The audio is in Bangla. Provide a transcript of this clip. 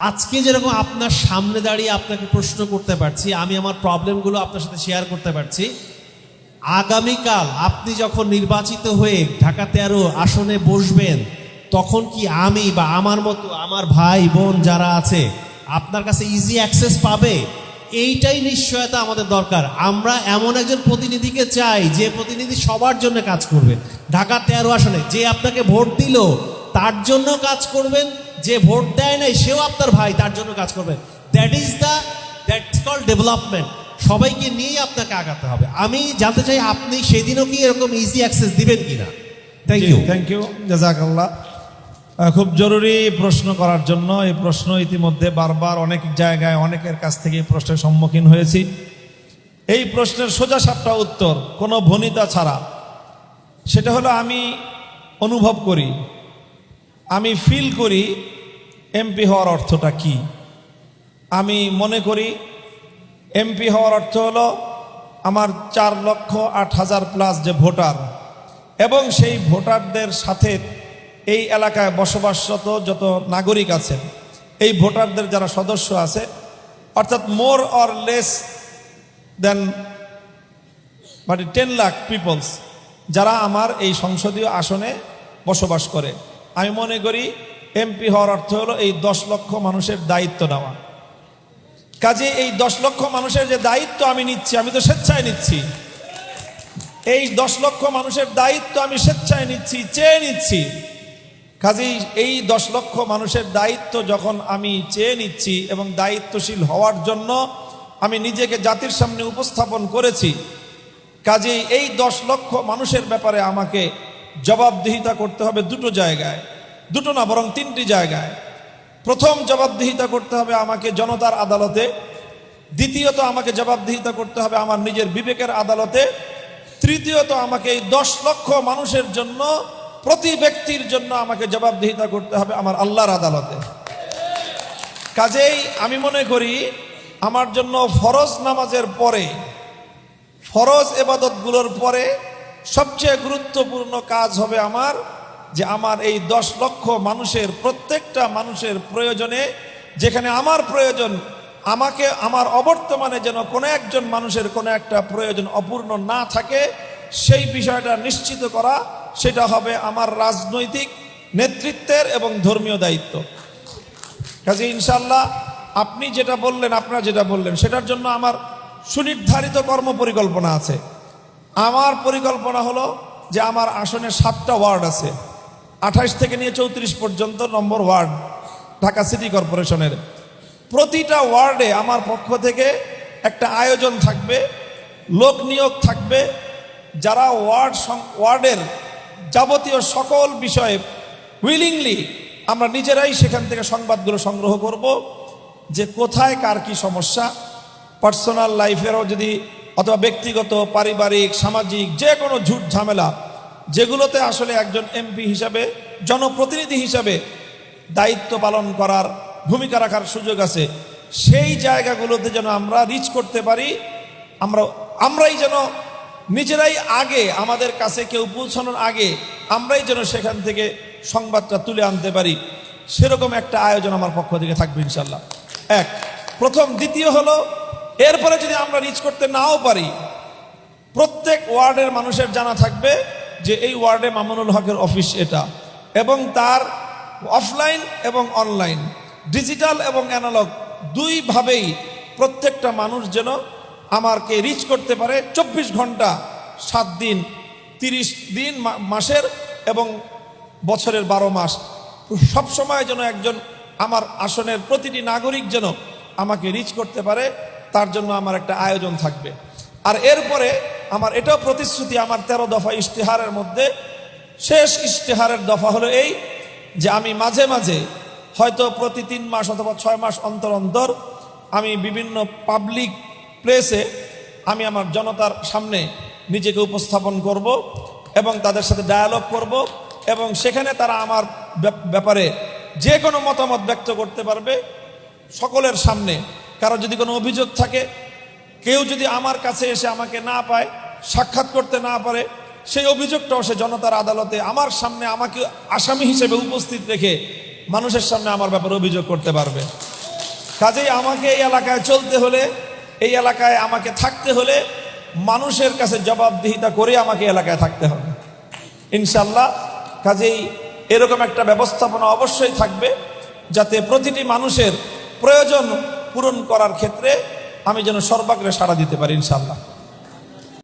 আজকে যেরকম আপনার সামনে দাঁড়িয়ে আপনাকে প্রশ্ন করতে পারছি, আমি আমার প্রবলেমগুলো আপনার সাথে শেয়ার করতে পারছি। আগামীকাল আপনি যখন নির্বাচিত হয়ে ঢাকা 13 আসনে বসবেন, তখন কি আমি বা আমার মতো আমার ভাই বোন যারা আছে আপনার কাছে ইজি অ্যাক্সেস পাবে? এইটাই নিশ্চয়তা আমাদের দরকার। আমরা এমন একজন প্রতিনিধিকে চাই যে প্রতিনিধি সবার জন্য কাজ করবে। ঢাকা 13 আসনে যে আপনাকে ভোট দিল তার জন্য কাজ করবেন, যে ভোট দেয় নাই সেও আপনার ভাই, তার জন্য কাজ করবেন। That's called development. সবাইকে নিয়ে আপনাকে আগাতে হবে। আমি জানতে চাই আপনি সেদিনও কি এরকম ইজি অ্যাক্সেস দিবেন কিনা? থ্যাংক ইউ জাযাকাল্লাহ। খুব জরুরি প্রশ্ন করার জন্য। এই প্রশ্ন ইতিমধ্যে বারবার অনেক জায়গায় অনেকের কাছ থেকে এই প্রশ্নের সম্মুখীন হয়েছি। এই প্রশ্নের সোজা সাপটা উত্তর, কোনো ভনিতা ছাড়া, সেটা হলো আমি অনুভব করি, আমি ফিল করি এমপি হওয়ার অর্থটা কি। আমি মনে করি এমপি হওয়ার অর্থ হলো আমার 4,08,000 প্লাস যে ভোটার, এবং সেই ভোটারদের সাথে এই এলাকায় বসবাসরত যত নাগরিক আছেন, এই ভোটারদের যারা সদস্য আছে, অর্থাৎ more or less than 10 lakh peoples যারা আমার এই সংসদীয় আসনে বসবাস করে। আমি মনে করি এমপি হওয়ার অর্থ হলো এই 10 লক্ষ মানুষের দায়িত্ব নেওয়া। কাজে এই 10 লক্ষ মানুষের যে দায়িত্ব আমি নিচ্ছি, আমি তো স্বেচ্ছায় নিচ্ছি, এই 10 লক্ষ মানুষের দায়িত্ব আমি স্বেচ্ছায় নিচ্ছি, চেয়ে নিচ্ছি। কাজেই এই 10 লক্ষ মানুষের দায়িত্ব যখন আমি চেয়ে নিচ্ছি এবং দায়িত্বশীল হওয়ার জন্য আমি নিজেকে জাতির সামনে উপস্থাপন করেছি, কাজেই এই 10 লক্ষ মানুষের ব্যাপারে আমাকে জবাবদিহিতা করতে হবে দুটো জায়গায়, দুটো না বরং 3টি জায়গায়। প্রথম জবাবদিহিতা করতে হবে আমাকে জনতার আদালতে, দ্বিতীয়ত আমাকে জবাবদিহিতা করতে হবে আমার নিজের বিবেকের আদালতে, তৃতীয়ত আমাকে এই 10 লক্ষ মানুষের জন্য, প্রতি ব্যক্তির জন্য আমাকে জবাবদিহিতা করতে হবে আমার আল্লাহর আদালতে। কাজেই আমি মনে করি আমার জন্য ফরজ নামাজের পরে, ফরজ ইবাদতগুলোর পরে সবচেয়ে গুরুত্বপূর্ণ কাজ হবে আমার, যে আমার এই 10 লক্ষ মানুষের প্রত্যেকটা মানুষের প্রয়োজনে, যেখানে আমার প্রয়োজন, আমাকে আমার অবর্তমানে যেন কোনো একজন মানুষের কোনো একটা প্রয়োজন অপূর্ণ না থাকে, সেই বিষয়টা নিশ্চিত করা, সেটা হবে আমার রাজনৈতিক নেতৃত্বের এবং ধর্মীয় দায়িত্ব। কাজে ইনশাল্লাহ আপনি যেটা বললেন, আপনারা যেটা বললেন, সেটার জন্য আমার সুনির্ধারিত কর্মপরিকল্পনা আছে। আমার পরিকল্পনা হলো যে আমার আসনে 7টা ওয়ার্ড আছে, 28 থেকে নিয়ে 34 পর্যন্ত নম্বর ওয়ার্ড ঢাকা সিটি কর্পোরেশনের। প্রতিটা ওয়ার্ডে আমার পক্ষ থেকে একটা আয়োজন থাকবে, লোক নিয়োগ থাকবে, যারা ওয়ার্ডের যাবতীয় সকল বিষয়ে উইলিংলি আমরা নিজেরাই সেখান থেকে সংবাদগুলো সংগ্রহ করব, যে কোথায় কার কি সমস্যা, পার্সোনাল লাইফেরও যদি, অথবা ব্যক্তিগত, পারিবারিক, সামাজিক যে কোনো ঝুট ঝামেলা, যেগুলোতে আসলে একজন এমপি হিসাবে, জনপ্রতিনিধি হিসাবে দায়িত্ব পালন করার, ভূমিকা রাখার সুযোগ আছে, সেই জায়গাগুলোতে যেন আমরা রিচ করতে পারি। আমরাই যেন নিজেরাই আগে, আমাদের কাছে কেউ পৌঁছানোর আগে আমরাই যেন সেখান থেকে সংবাদটা তুলে আনতে পারি, সেরকম একটা আয়োজন আমার পক্ষ থেকে থাকবে ইনশাল্লাহ। প্রথম। দ্বিতীয় হলো, এরপরে যদি আমরা রিচ করতে নাও পারি, প্রত্যেক ওয়ার্ডের মানুষের জানা থাকবে যে এই ওয়ার্ডে মামুনুল হকের অফিস এটা, এবং তার অফলাইন এবং অনলাইন, ডিজিটাল এবং অ্যানালগ দুইভাবেই প্রত্যেকটা মানুষ যেন আমাকে রিচ করতে পারে 24 ঘন্টা 7 দিন, 30 দিন মাসের এবং বছরের 12 মাস, সবসময় যেন একজন আমার আসনের প্রতিটি নাগরিক যেন আমাকে রিচ করতে পারে, তার জন্য আমার একটা আয়োজন থাকবে। আর এরপরে আমার এটাও প্রতিশ্রুতি, আমার 13 দফা ইশতেহারের মধ্যে শেষ ইশতেহারের দফা হলো এই, যে আমি মাঝে মাঝে, হয়তো প্রতি 3 মাস অথবা 6 মাস অন্তর অন্তর, আমি বিভিন্ন পাবলিক প্লেসে আমি আমার জনতার সামনে নিজেকে উপস্থাপন করব এবং তাদের সাথে ডায়ালগ করব, এবং সেখানে তারা আমার ব্যাপারে যে কোনো মতামত ব্যক্ত করতে পারবে সকলের সামনে। কারো যদি কোনো অভিযোগ থাকে, কেউ যদি আমার কাছে এসে আমাকে না পায়, সাক্ষাৎ করতে না পারে, সেই অভিযোগটাও সে জনতার আদালতে আমার সামনে আমাকে আসামি হিসেবে উপস্থিত রেখে মানুষের সামনে আমার ব্যাপারে অভিযোগ করতে পারবে। কাজেই আমাকে এই এলাকায় চলতে হলে, এই এলাকায় আমাকে থাকতে হলে মানুষের কাছে জবাবদিহিতা করে আমাকে এলাকায় থাকতে হবে ইনশাল্লাহ। কাজেই এরকম একটা ব্যবস্থাপনা অবশ্যই থাকবে, যাতে প্রতিটি মানুষের প্রয়োজন পূরণ করার ক্ষেত্রে আমি যেন সর্বাগ্রে সাড়া দিতে পারি ইনশাল্লাহ।